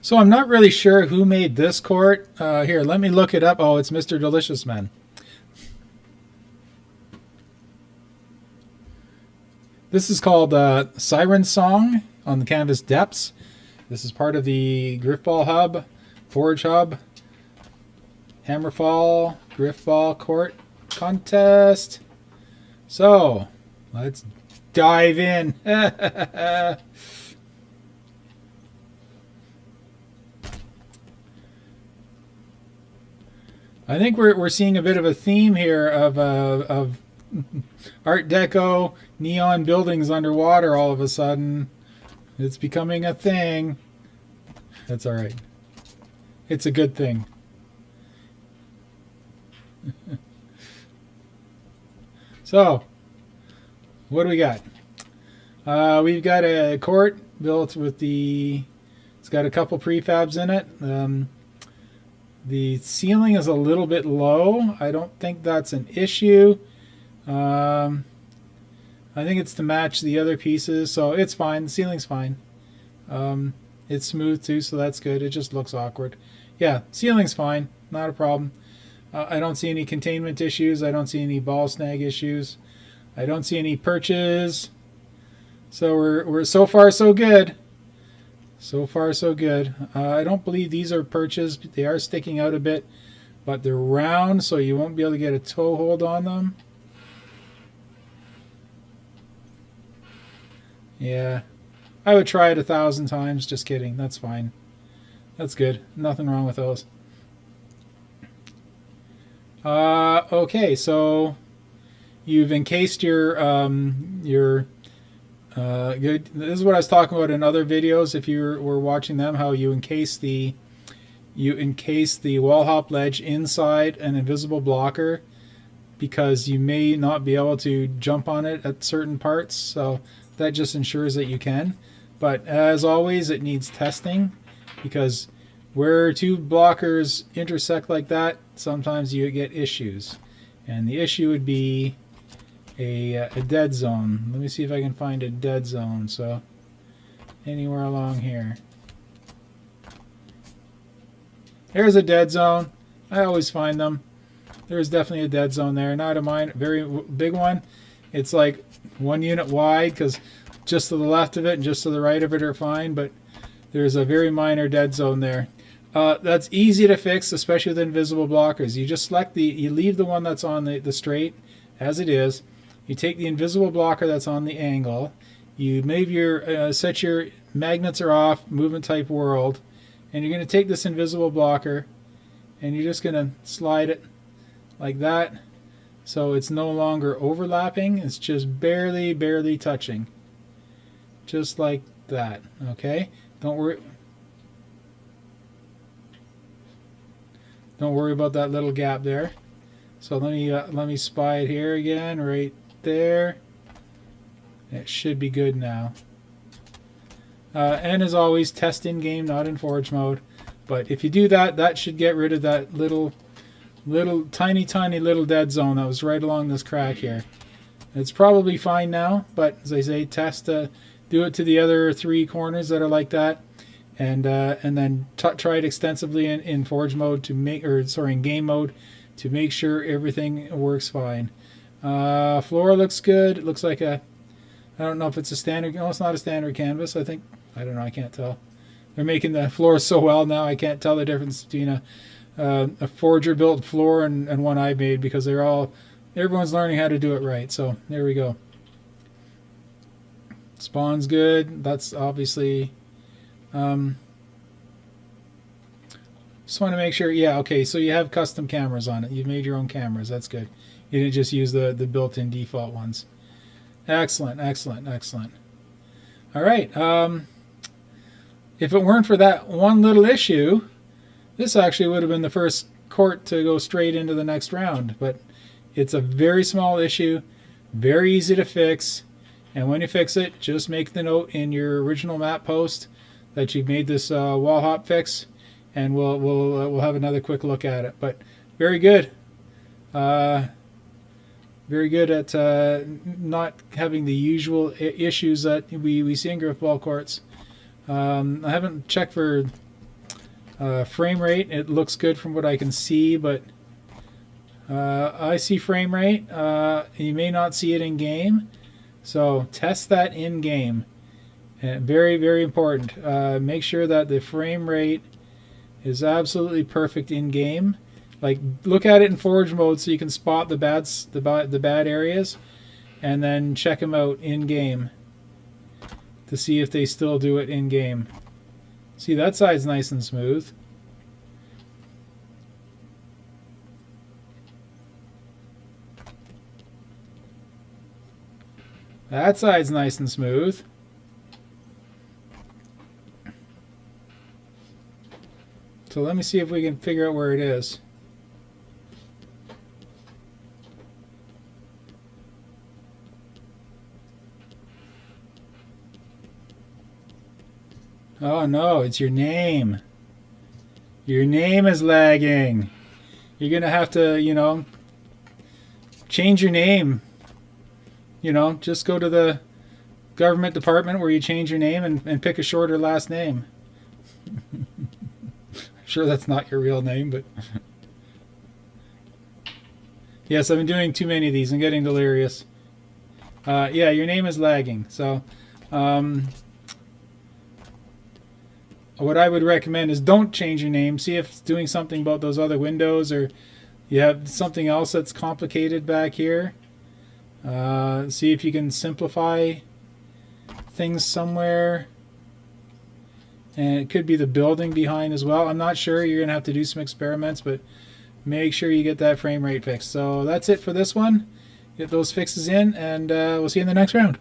So I'm not really sure who made this court. Here, let me look it up. Oh, it's Mr. Deliciousman. This is called Siren Song on the canvas depths. This is part of the Grifball hub, Forge hub, HAMMERFALL, Grifball court contest. So let's dive in. I think we're seeing a bit of a theme here of Art Deco neon buildings underwater. All of a sudden, it's becoming a thing. That's all right. It's a good thing. So, what do we got? We've got a court built with the. It's got a couple prefabs in it. The ceiling is a little bit low. I don't think that's an issue. I think it's to match the other pieces, so it's fine. The ceiling's fine. It's smooth too, so that's good. It just looks awkward. Yeah, ceiling's fine. Not a problem. I don't see any containment issues. I don't see any ball snag issues. I don't see any perches. So we're so far so good. So far, so good. I don't believe these are perches. They are sticking out a bit, but they're round, so you won't be able to get a toe hold on them. Yeah, I would try it 1,000 times. Just kidding. That's fine. That's good. Nothing wrong with those. Okay, so you've encased your good. This is what I was talking about in other videos. If you were watching them, how you encase the wall hop ledge inside an invisible blocker, because you may not be able to jump on it at certain parts. So that just ensures that you can. But as always, it needs testing, because where two blockers intersect like that, sometimes you get issues, and the issue would be a dead zone. Let me see if I can find a dead zone. So anywhere along here. There's a dead zone. I always find them. There's definitely a dead zone there. Not a very big one. It's like 1 unit wide, because just to the left of it and just to the right of it are fine, but there's a very minor dead zone there. That's easy to fix, especially with invisible blockers. You just select you leave the one that's on the straight as it is. You take the invisible blocker that's on the angle. You move your set your magnets are off, movement type world, and you're going to take this invisible blocker and you're just going to slide it like that, so it's no longer overlapping. It's just barely touching, just like that. Okay, don't worry about that little gap there. So let me spy it here again, right there. It should be good now. And as always, test in game, not in Forge mode. But if you do that, that should get rid of that little tiny little dead zone that was right along this crack here. It's probably fine now, but as I say, do it to the other 3 corners that are like that, and then try it extensively in Forge mode to make, in game mode, to make sure everything works fine. Floor looks good. It looks like I don't know if it's a standard. No, it's not a standard canvas. I don't know. I can't tell. They're making the floor so well now. I can't tell the difference between a forger built floor and one I made, because everyone's learning how to do it right. So there we go. Spawn's good. That's obviously. Just want to make sure. Yeah. Okay. So you have custom cameras on it. You've made your own cameras. That's good. You didn't just use the built-in default ones. Excellent, excellent, excellent. All right. If it weren't for that one little issue, this actually would have been the first court to go straight into the next round. But it's a very small issue, very easy to fix. And when you fix it, just make the note in your original map post that you've made this wall hop fix, and we'll have another quick look at it. But very good. Very good at not having the usual issues that we see in Grifball courts. I haven't checked for Frame rate, it looks good from what I can see, but I see frame rate. You may not see it in game, so test that in game. Very, very important. Make sure that the frame rate is absolutely perfect in game. Like, look at it in Forge mode so you can spot the bad areas, and then check them out in game to see if they still do it in game. See, that side's nice and smooth. That side's nice and smooth. So let me see if we can figure out where it is. Oh no, it's your name. Your name is lagging. You're going to have to, you know, change your name. You know, just go to the government department where you change your name and pick a shorter last name. Sure that's not your real name, but... Yes, I've been doing too many of these. I'm getting delirious. Yeah, your name is lagging. So, what I would recommend is don't change your name. See if it's doing something about those other windows, or you have something else that's complicated back here. See if you can simplify things somewhere. And it could be the building behind as well. I'm not sure. You're going to have to do some experiments, but make sure you get that frame rate fixed. So that's it for this one. Get those fixes in, and we'll see you in the next round.